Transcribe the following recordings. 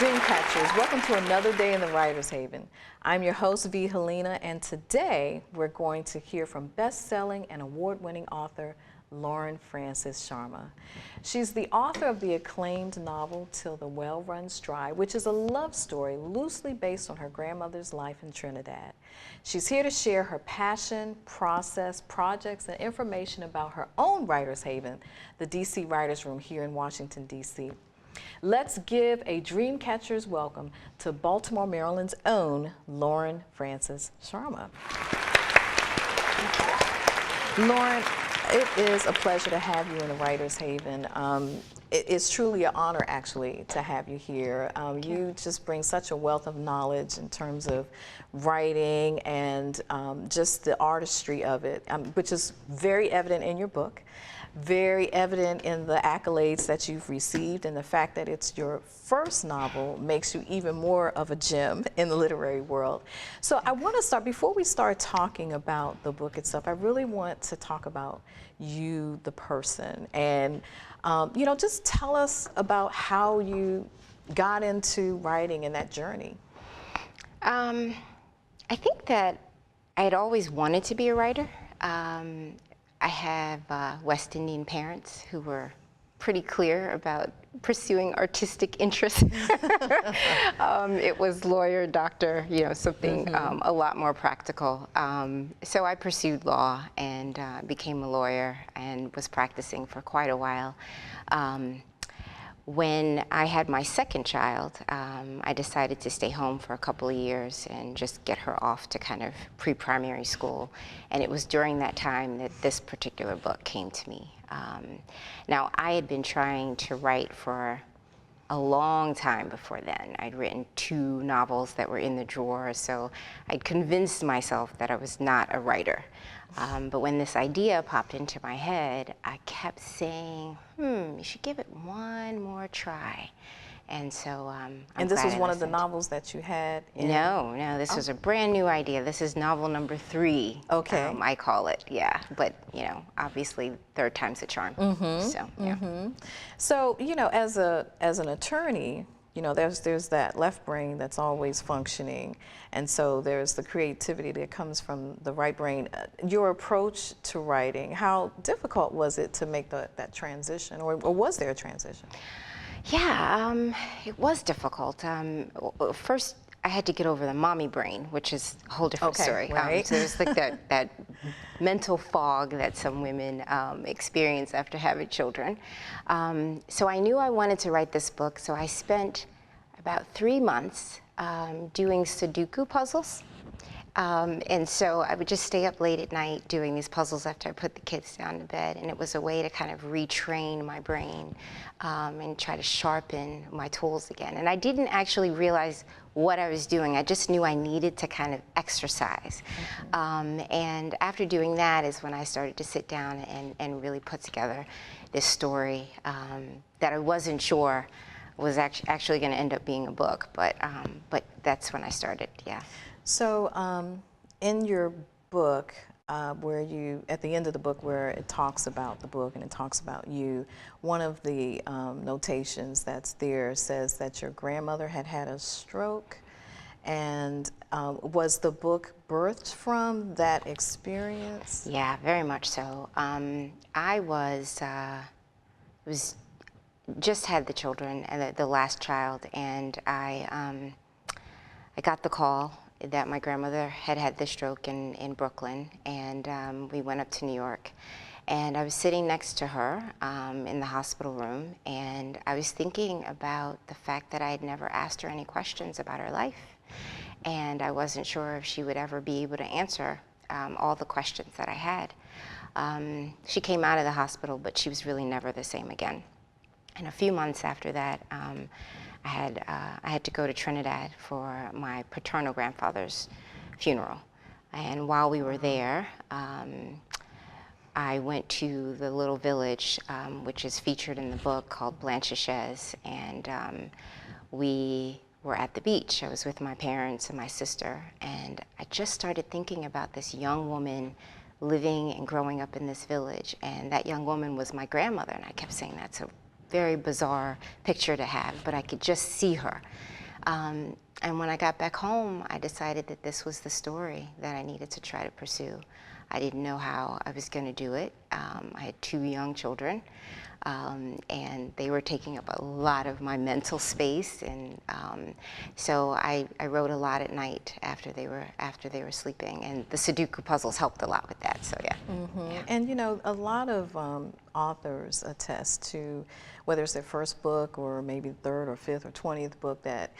Dreamcatchers, welcome to another day in the Writer's Haven. I'm your host, Helena, and today we're going to hear from best-selling and award-winning author Francis-Sharma. She's the author of the acclaimed novel Till the Well Runs Dry, which is a love story loosely based on her grandmother's life in Trinidad. She's here to share her passion, process, projects, and information about her own Writer's Haven, the DC Writers Room here in Washington, D.C. Let's give a Dreamcatcher's welcome to Baltimore, Maryland's own Francis-Sharma. Lauren, it is a pleasure to have you in the Writer's Haven. It's truly an honor, actually, to have you here. You just bring such a wealth of knowledge in terms of writing and just the artistry of it, which is very evident in your book, very evident in the accolades that you've received, and the fact that it's your first novel makes you even more of a gem in the literary world. So I want to start, before we start talking about the book itself, I really want to talk about you, the person, and you know, just tell us about how you got into writing and that journey. I think that I had always wanted to be a writer. I have West Indian parents who were pretty clear about pursuing artistic interests. It was lawyer, doctor, you know, something a lot more practical. So I pursued law and became a lawyer and was practicing for quite a while. When I had my second child, I decided to stay home for a couple of years and just get her off to kind of pre-primary school. And it was during that time that this particular book came to me. Now, I had been trying to write for a long time before then. I'd written 2 novels that were in the drawer, so I'd convinced myself that I was not a writer. But when this idea popped into my head, I kept saying, you should give it one more try. And so and this was one of the novels that you had in? No, this was a brand new idea. This is novel number 3. Okay. I call it, yeah. But, you know, obviously, third time's a charm. So, yeah. So, you know, as an attorney, you know, there's that left brain that's always functioning, and so there's the creativity that comes from the right brain. Your approach to writing, how difficult was it to make that transition, or was there a transition? Yeah, it was difficult. First, I had to get over the mommy brain, which is a whole different story. Right. So there's like that mental fog that some women experience after having children. So I knew I wanted to write this book, so I spent about 3 months doing Sudoku puzzles. And so I would just stay up late at night doing these puzzles after I put the kids down to bed, and it was a way to kind of retrain my brain and try to sharpen my tools again. And I didn't actually realize what I was doing. I just knew I needed to kind of exercise. And after doing that is when I started to sit down and really put together this story that I wasn't sure was actually going to end up being a book, but that's when I started, yeah. So in your book, where you, at the end of the book where it talks about the book and it talks about you, one of the notations that's there says that your grandmother had had a stroke, and was the book birthed from that experience? Yeah, very much so. I was just had the children, the last child, and I got the call that my grandmother had had the stroke in Brooklyn, and we went up to New York. And I was sitting next to her in the hospital room, and I was thinking about the fact that I had never asked her any questions about her life. And I wasn't sure if she would ever be able to answer all the questions that I had. She came out of the hospital, but she was really never the same again. And a few months after that, I had to go to Trinidad for my paternal grandfather's funeral. And while we were there, I went to the little village, which is featured in the book, called Blanchishez, and we were at the beach. I was with my parents and my sister, and I just started thinking about this young woman living and growing up in this village, and that young woman was my grandmother, and I kept saying, very bizarre picture to have, but I could just see her. And when I got back home, I decided that this was the story that I needed to try to pursue. I didn't know how I was going to do it. I had 2 young children, and they were taking up a lot of my mental space, and so I wrote a lot at night after they were sleeping, and the Sudoku puzzles helped a lot with that. So yeah. Yeah. And you know, a lot of authors attest to, whether it's their first book or maybe third or fifth or 20th book, that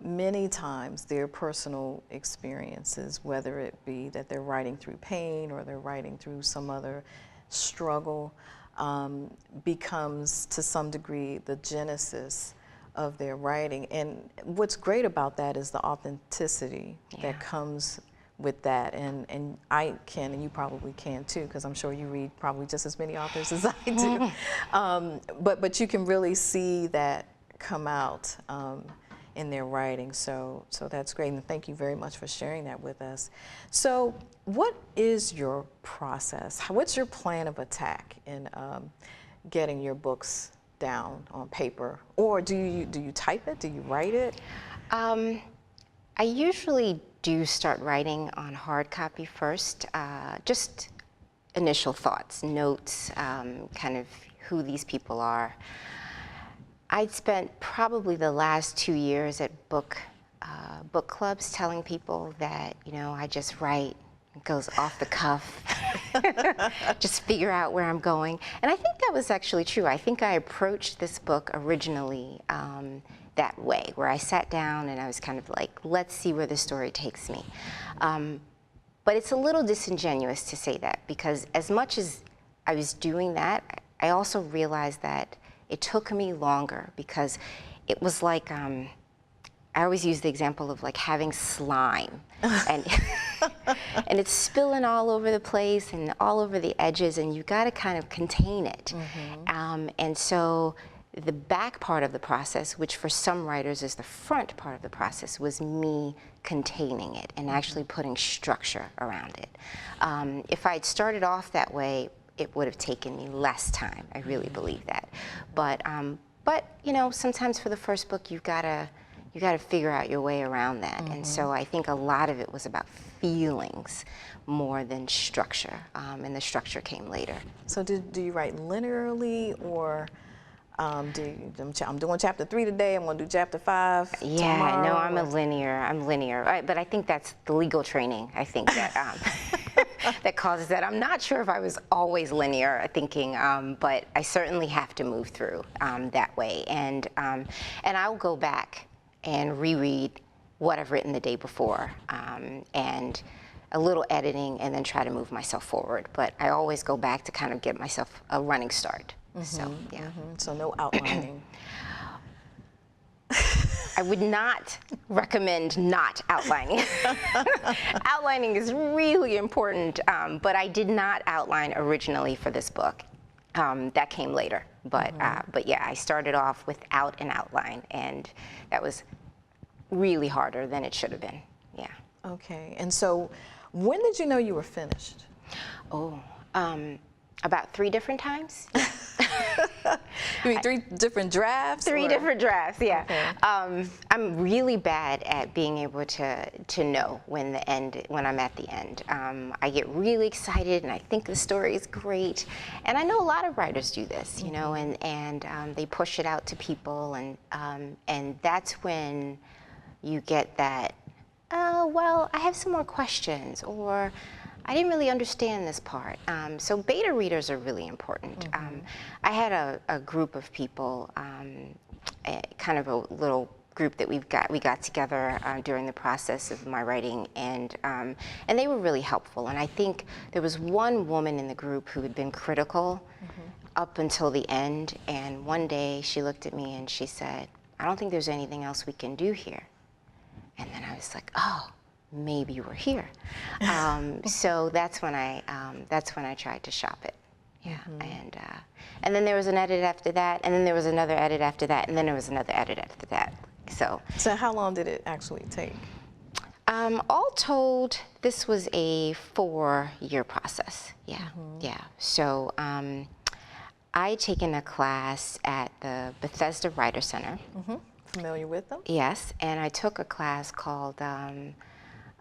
many times their personal experiences, whether it be that they're writing through pain or they're writing through some other struggle, becomes to some degree the genesis of their writing. And what's great about that is the authenticity that comes with that, and I can, and you probably can too, because I'm sure you read probably just as many authors as I do. But you can really see that come out in their writing. So that's great, and thank you very much for sharing that with us. So what is your process? What's your plan of attack in getting your books down on paper, or do you type it? Do you write it? I usually do start writing on hard copy first, just initial thoughts, notes, kind of who these people are. I'd spent probably the last 2 years at book clubs telling people that, you know, I just write. It goes off the cuff, just figure out where I'm going. And I think that was actually true. I think I approached this book originally that way, where I sat down and I was kind of like, let's see where the story takes me. But it's a little disingenuous to say that, because as much as I was doing that, I also realized that it took me longer, because it was like, I always use the example of like having slime, and and it's spilling all over the place and all over the edges, and you got to kind of contain it. And so the back part of the process, which for some writers is the front part of the process, was me containing it and actually putting structure around it. If I'd started off that way, it would have taken me less time. I really believe that. But you know, sometimes for the first book, you gotta figure out your way around that. And so I think a lot of it was about feelings more than structure, and the structure came later. So do you write linearly, or I'm doing chapter 3 today, I'm going to do chapter 5 Yeah, tomorrow? no, I'm linear. But I think that's the legal training, I think, that that causes that. I'm not sure if I was always linear thinking, but I certainly have to move through that way. And I'll go back and reread what I've written the day before, and a little editing, and then try to move myself forward. But I always go back to kind of get myself a running start. So, yeah. So no outlining. I would not recommend not outlining. Outlining is really important, but I did not outline originally for this book. That came later, but yeah, I started off without an outline, and that was really harder than it should have been. Yeah. Okay, and so when did you know you were finished? Oh, about 3 different times. You mean 3 different drafts? 3 different drafts, yeah. Okay. I'm really bad at being able to know when I'm at the end. I get really excited and I think the story is great, and I know a lot of writers do this, you know, and they push it out to people, and that's when you get that, oh, well, I have some more questions, or I didn't really understand this part. So beta readers are really important. I had a group of people, kind of a little group that we got together during the process of my writing, and they were really helpful. And I think there was one woman in the group who had been critical up until the end, and one day she looked at me and she said, "I don't think there's anything else we can do here." And then I was like, oh, maybe we're here. So that's when I tried to shop it. Yeah, and then there was an edit after that, and then there was another edit after that, and then there was another edit after that. So how long did it actually take? All told, this was a 4-year process. Yeah, yeah. So I had taken a class at the Bethesda Writer Center. Mm-hmm. Familiar with them? Yes, and I took a class called, and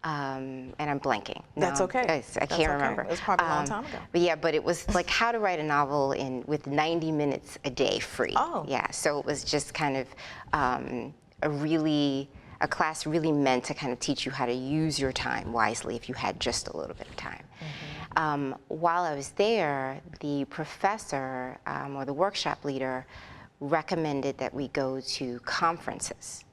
I'm blanking. That's okay. I can't remember. It was probably a long time ago. But yeah, but it was like how to write a novel with 90 minutes a day free. Oh. Yeah, so it was just kind of a class really meant to kind of teach you how to use your time wisely if you had just a little bit of time. Mm-hmm. While I was there, the professor or the workshop leader recommended that we go to conferences.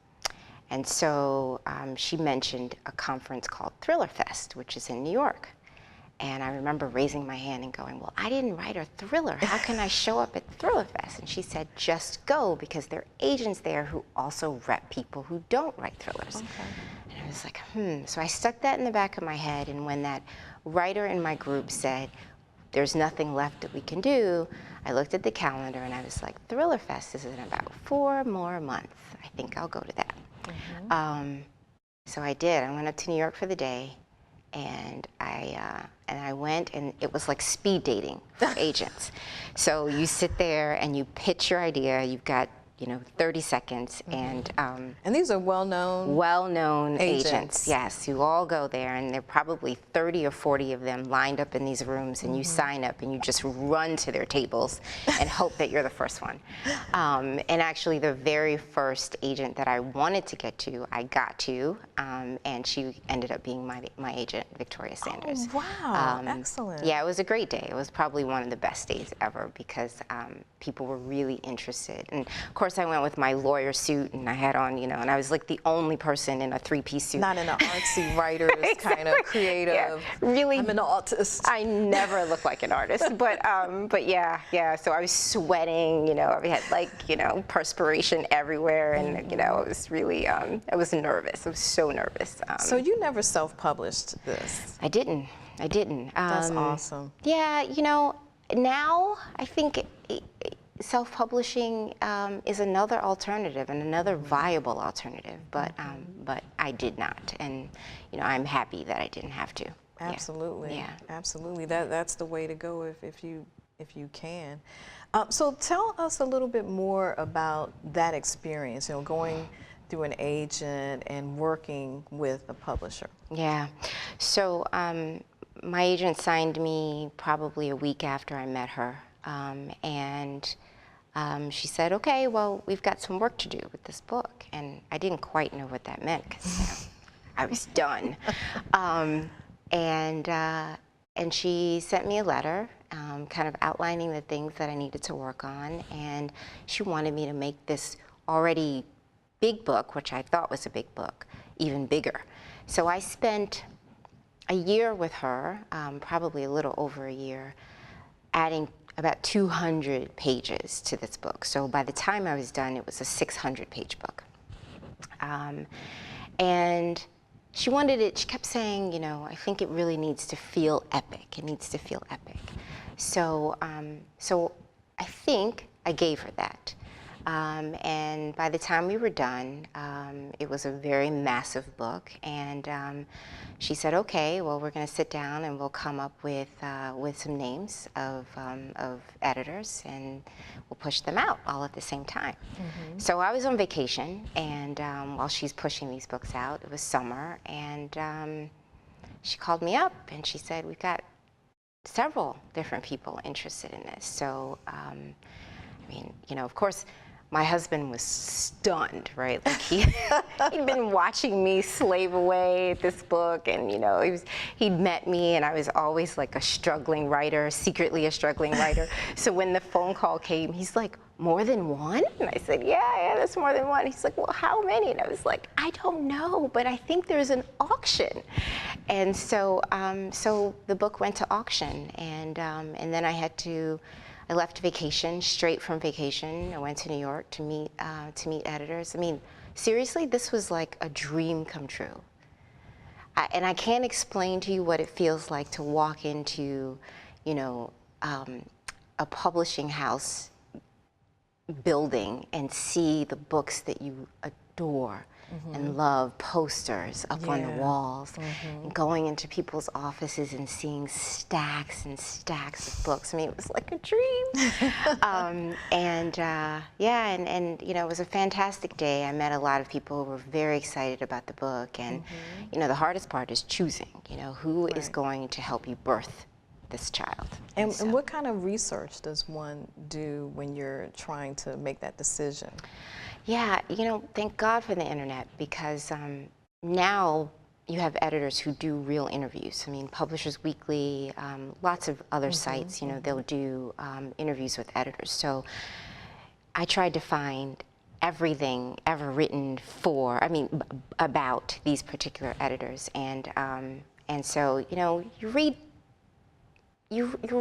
And so she mentioned a conference called Thriller Fest, which is in New York. And I remember raising my hand and going, well, I didn't write a thriller. How can I show up at Thriller Fest? And she said, just go, because there are agents there who also rep people who don't write thrillers. Okay. And I was like, So I stuck that in the back of my head, and when that writer in my group said, there's nothing left that we can do, I looked at the calendar and I was like, Thriller Fest is in about 4 more months. I think I'll go to that. Mm-hmm. So I did. I went up to New York for the day, and I went, and it was like speed dating for agents. So you sit there and you pitch your idea. You've got 30 seconds, mm-hmm. And these are well-known agents, yes, who all go there, and there are probably 30 or 40 of them lined up in these rooms, and you sign up and you just run to their tables and hope that you're the first one. And actually the very first agent that I wanted to get to, I got to, and she ended up being my agent, Victoria Sanders. Oh, wow, excellent. Yeah, it was a great day. It was probably one of the best days ever, because people were really interested. And of course I went with my lawyer suit, and I had on, and I was like the only person in a 3-piece suit. Not in an artsy writer's kind of creative. Yeah, really. I'm an artist. I never look like an artist, but yeah. So I was sweating, I had perspiration everywhere, and it was really, I was nervous. I was so nervous. So you never self-published this? I didn't. That's awesome. Yeah, now I think self-publishing is another alternative and another viable alternative, but I did not, and I'm happy that I didn't have to. Absolutely. Yeah. Absolutely. That's the way to go if you can. So tell us a little bit more about that experience, going through an agent and working with a publisher. Yeah. So my agent signed me probably a week after I met her. And she said, okay, well, we've got some work to do with this book. And I didn't quite know what that meant, because I was done. And she sent me a letter kind of outlining the things that I needed to work on. And she wanted me to make this already big book, which I thought was a big book, even bigger. So I spent a year with her, probably a little over a year, adding about 200 pages to this book. So by the time I was done, it was a 600-page book. And she wanted it, she kept saying, I think it really needs to feel epic. It needs to feel epic. So I think I gave her that. And by the time we were done, it was a very massive book, and she said, okay, well, we're going to sit down and we'll come up with some names of editors, and we'll push them out all at the same time. Mm-hmm. So I was on vacation, and while she's pushing these books out, it was summer, and she called me up and she said, we've got several different people interested in this. So, of course, my husband was stunned, right? Like he'd been watching me slave away at this book, and he'd met me, and I was always like a struggling writer, secretly a struggling writer. So when the phone call came, he's like, more than one? And I said, yeah, that's more than one. He's like, well, how many? And I was like, I don't know, but I think there's an auction. And so the book went to auction, and then I left vacation, straight from vacation. I went to New York to meet editors. Seriously, this was like a dream come true. And I can't explain to you what it feels like to walk into, a publishing house building and see the books that you adore and love posters up on the walls, and going into people's offices and seeing stacks and stacks of books. I mean, it was like a dream. Yeah, and you know, it was a fantastic day. I met a lot of people who were very excited about the book, and you know, the hardest part is choosing, you know, who is going to help you birth this child. And what kind of research does one do when you're trying to make that decision? Yeah, you know, thank God for the internet, because now you have editors who do real interviews. I mean, Publishers Weekly, lots of other sites, you know, they'll do interviews with editors. So I tried to find everything ever written about these particular editors. And so, you know, you're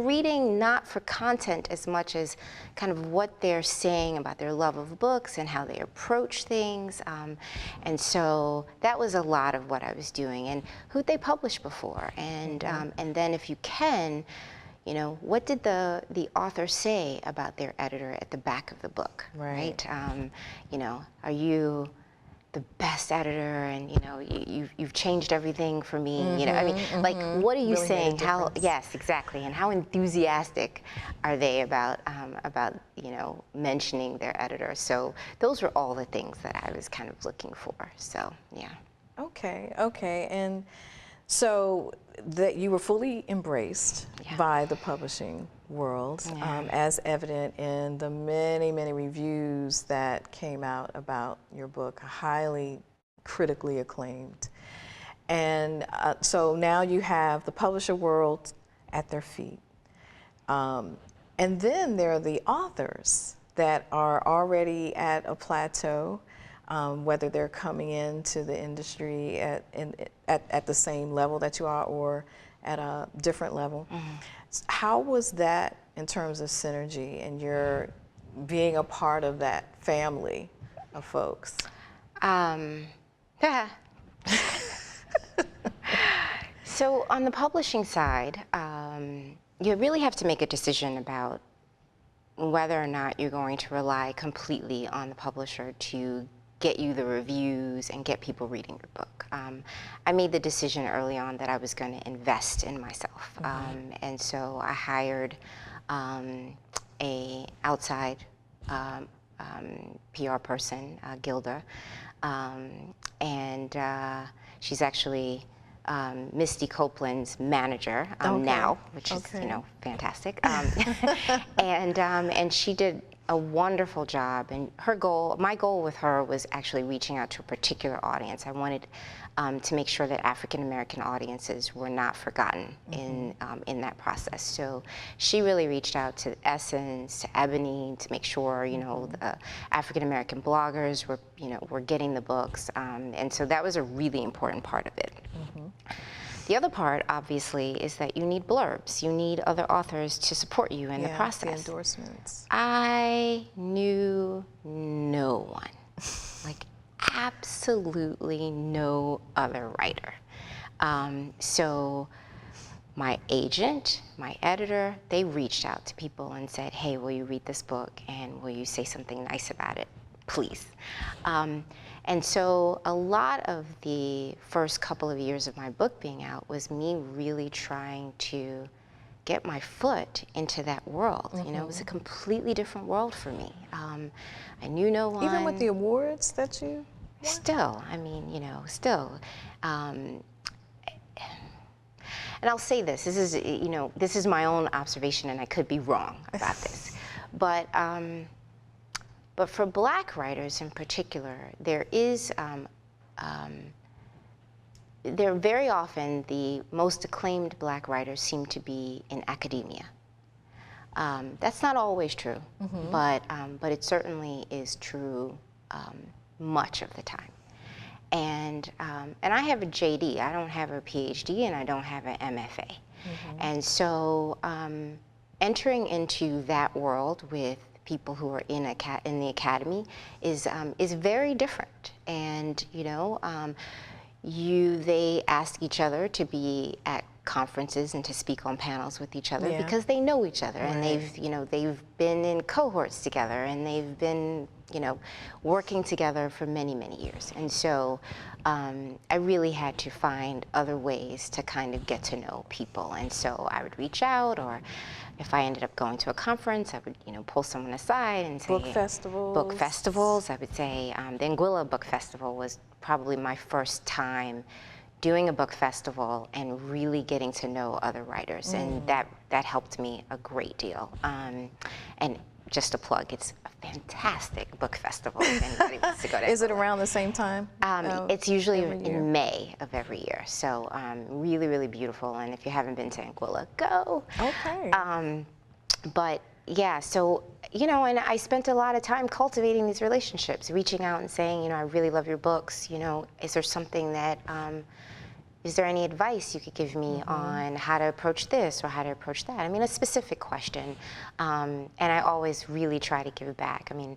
reading not for content as much as kind of what they're saying about their love of books and how they approach things. And so that was a lot of what I was doing, and who'd they published before. And then if you can, you know, what did the author say about their editor at the back of the book, right? You know, are you the best editor, and you know, you've changed everything for me, you know, I mean, like, what are you Really saying? made a How, difference. yes, exactly, and how enthusiastic are they about you know, mentioning their editor? So those were all the things that I was kind of looking for. So yeah. Okay, okay, and so that you were fully embraced by the publishing world, as evident in the many, many reviews that came out about your book, highly critically acclaimed. And so now you have the publisher world at their feet. And then there are the authors that are already at a plateau, whether they're coming into the industry at the same level that you are or at a different level. How was that in terms of synergy and your being a part of that family of folks? So on the publishing side, you really have to make a decision about whether or not you're going to rely completely on the publisher to get you the reviews and get people reading your book. I made the decision early on that I was going to invest in myself. And so I hired a outside PR person, Gilda, and she's actually Misty Copeland's manager now, which is, you know, fantastic. And she did a wonderful job. And my goal with her was actually reaching out to a particular audience. I wanted to make sure that African American audiences were not forgotten in that process. So she really reached out to Essence, to Ebony, to make sure, you know, the African American bloggers were, you know, were getting the books. And so that was a really important part of it. The other part, obviously, is that you need blurbs. You need other authors to support you in the process. The endorsements. I knew no one, like absolutely no other writer. So my agent, my editor, they reached out to people and said, hey, will you read this book and will you say something nice about it, please? And so a lot of the first couple of years of my book being out was me really trying to get my foot into that world. You know, it was a completely different world for me. I knew no one. Even with the awards that you won? Still, I mean, you know, still. And I'll say this is, you know, this is my own observation and I could be wrong about this. But for Black writers in particular, there very often the most acclaimed Black writers seem to be in academia. That's not always true, but it certainly is true much of the time. And I have a JD. I don't have a PhD, and I don't have an MFA. And so entering into that world with people who are in the academy is very different. And you know, they ask each other to be at conferences and to speak on panels with each other Yeah. because they know each other, and Right. they've been in cohorts together, and they've been working together for many, many years. And so I really had to find other ways to kind of get to know people. And so I would reach out, or if I ended up going to a conference, I would pull someone aside and say, Book festivals. Book festivals. I would say the Anguilla Book Festival was probably my first time doing a book festival and really getting to know other writers, and that helped me a great deal. And just a plug, it's a fantastic book festival if anybody wants to go to. Is it around the same time? It's usually every year? in May of every year, so really, really beautiful. And if you haven't been to Anguilla, go. Okay. But yeah, so and I spent a lot of time cultivating these relationships, reaching out and saying, I really love your books. Is there something that is there any advice you could give me on how to approach this or how to approach that? I mean, a specific question. And I always really try to give back. I mean,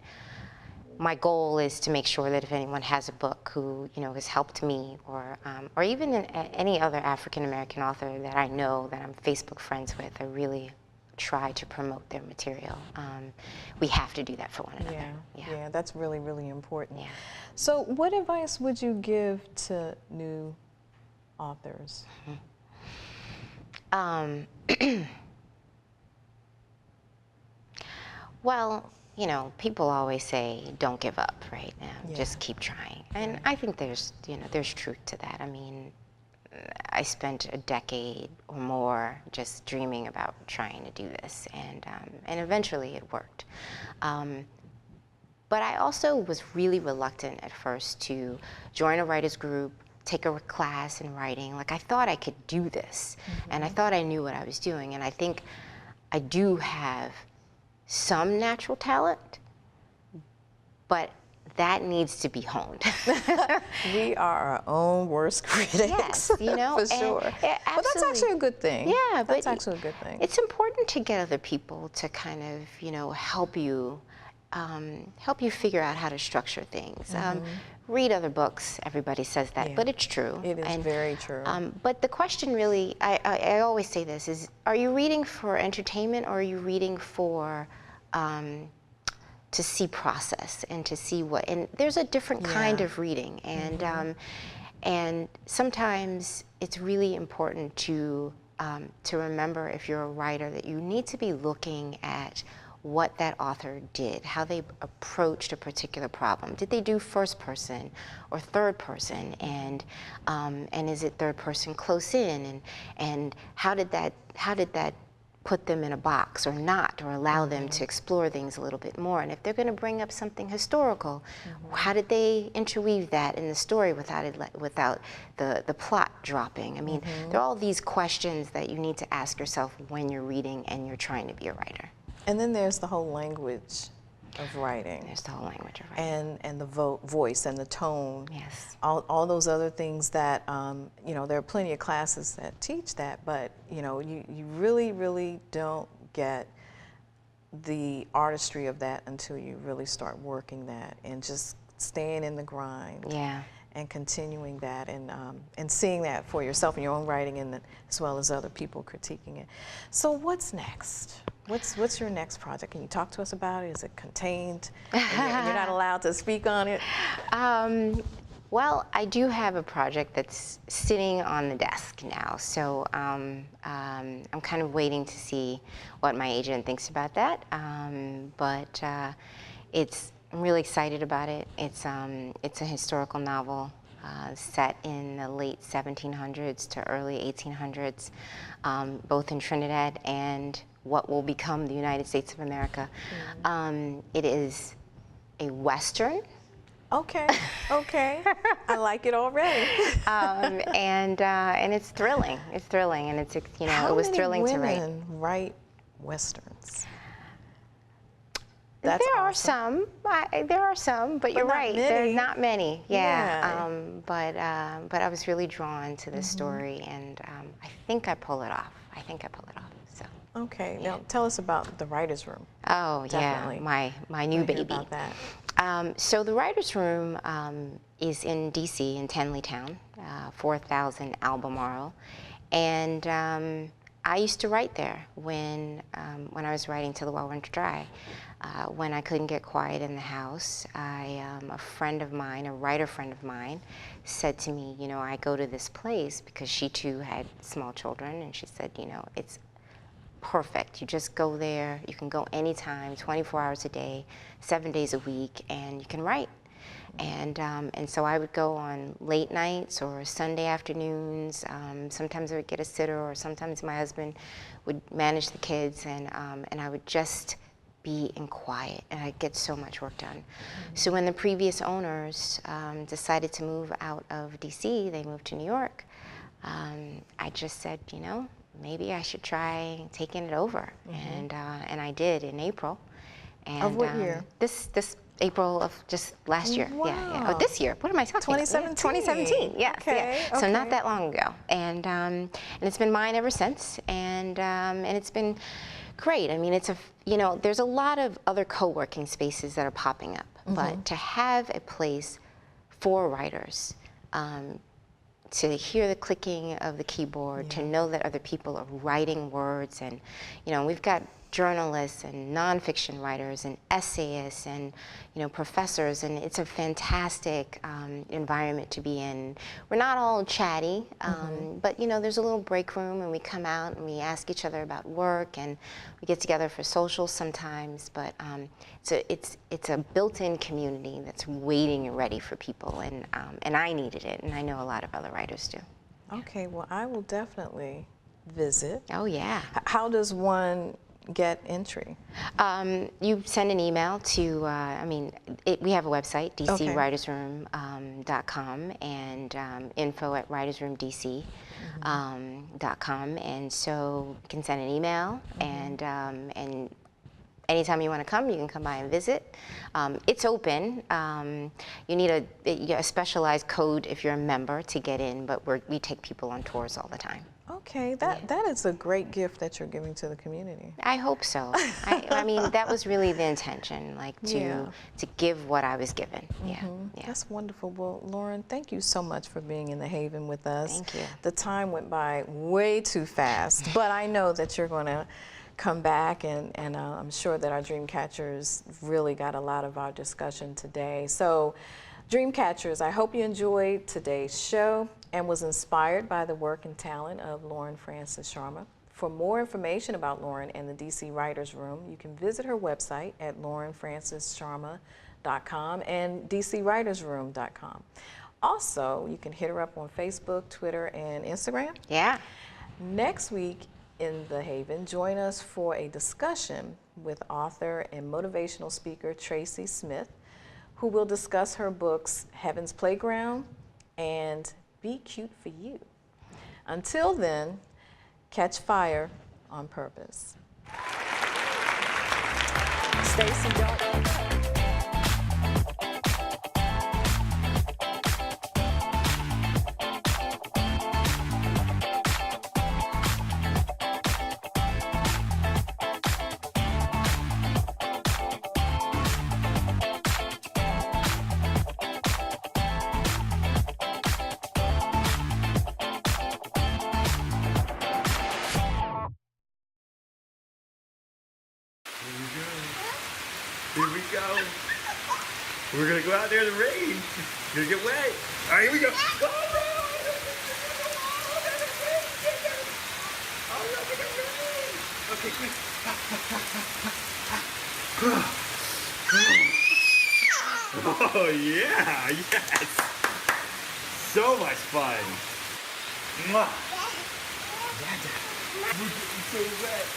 my goal is to make sure that if anyone has a book who, has helped me, or even any other African-American author that I know that I'm Facebook friends with, I really try to promote their material. We have to do that for one another. Yeah, that's really, really important. Yeah. So what advice would you give to new authors? Well, people always say, don't give up, right? Yeah. Just keep trying. And I think there's truth to that. I mean, I spent a decade or more just dreaming about trying to do this, and eventually it worked. But I also was really reluctant at first to join a writer's group, take a class in writing. Like, I thought I could do this, and I thought I knew what I was doing. And I think I do have some natural talent, but that needs to be honed. We are our own worst critics. Yes, for sure. Yeah, but that's actually a good thing. Yeah, that's but actually a good thing. It's important to get other people to kind of, help you figure out how to structure things. Read other books. Everybody says that, but it's true. It is very true. But the question really, I always say this, is are you reading for entertainment, or are you reading for to see process and to see what, and there's a different kind of reading, and sometimes it's really important to remember, if you're a writer, that you need to be looking at what that author did, how they approached a particular problem. Did they do first person or third person, and is it third person close in, and how did that put them in a box or not, or allow them to explore things a little bit more? And if they're going to bring up something historical, how did they interweave that in the story without the plot dropping? I mean, there are all these questions that you need to ask yourself when you're reading and you're trying to be a writer. And then there's the whole language of writing. There's the whole language of writing. And the voice and the tone. Yes. All those other things that, there are plenty of classes that teach that, but, you really, really don't get the artistry of that until you really start working that and just staying in the grind. Yeah. And continuing that, and seeing that for yourself in your own writing, and as well as other people critiquing it. So what's next? What's your next project? Can you talk to us about it? Is it contained? And you're not allowed to speak on it? Well, I do have a project that's sitting on the desk now, so I'm kind of waiting to see what my agent thinks about that. But I'm really excited about it. It's a historical novel set in the late 1700s to early 1800s, both in Trinidad and what will become the United States of America. It is a Western. Okay, I like it already. And it's thrilling. It's thrilling, and it was thrilling to write. How many women write Westerns? There are some, but you're right. There's not many. Yeah. But I was really drawn to this story, and I think I pull it off. So. Okay. Yeah. Now tell us about the Writers' Room. Oh, Definitely. yeah, my new baby. About that. So the Writers' Room is in D.C. in Tenleytown, 4000 Albemarle, And I used to write there when I was writing Till the Well Runs Dry. When I couldn't get quiet in the house, a friend of mine, a writer friend of mine, said to me, you know, I go to this place because she too had small children, and she said, you know, it's perfect. You just go there. You can go anytime, 24 hours a day, 7 days a week, and you can write. And so I would go on late nights or Sunday afternoons. Sometimes I would get a sitter, or sometimes my husband would manage the kids, and I would just be in quiet, and I'd get so much work done. So when the previous owners decided to move out of DC, they moved to New York, I just said, you know, maybe I should try taking it over. And I did in April. And, of what year? This April of just last year. Wow. Yeah. Oh, this year. What am I talking 2017. about? 2017. Yes. Okay. Yeah. So not that long ago. And it's been mine ever since. And it's been great. I mean, it's you know, there's a lot of other co-working spaces that are popping up, but to have a place for writers, to hear the clicking of the keyboard, to know that other people are writing words, and you know, we've got journalists and nonfiction writers and essayists and, you know, professors, and it's a fantastic environment to be in. We're not all chatty, but you know, there's a little break room, and we come out and we ask each other about work, and we get together for socials sometimes. But it's a built-in community that's waiting and ready for people, and I needed it, and I know a lot of other writers do. Okay, well, I will definitely visit. Oh yeah. How does one get entry? You send an email to, we have a website, dcwritersroom.com, and info@writersroomdc.com, and so you can send an email, and anytime you want to come, you can come by and visit. It's open. You need a specialized code if you're a member to get in, but we take people on tours all the time. Okay, that is a great gift that you're giving to the community. I hope so. I mean, that was really the intention, like to give what I was given. Yeah. That's wonderful. Well, Lauren, thank you so much for being in the Haven with us. Thank you. The time went by way too fast, but I know that you're going to come back, and I'm sure that our dream catchers really got a lot of our discussion today. So, dream catchers, I hope you enjoyed today's show and was inspired by the work and talent of Lauren Francis-Sharma. For more information about Lauren and the DC Writers Room, you can visit her website at laurenfrancis.sharma.com and dcwritersroom.com. Also, you can hit her up on Facebook, Twitter, and Instagram. Yeah. Next week in the Haven, join us for a discussion with author and motivational speaker Tracy Smith, who will discuss her books Heaven's Playground and Be Cute for You. Until then, catch fire on purpose. Stacy, don't. Here we go. We're gonna go out there in the rain. Gonna get wet. All right, here we go. Oh, look at the rain. Okay, quick. Oh yeah, yes. So much fun. Mwah. Yeah, Dad. We're getting so wet.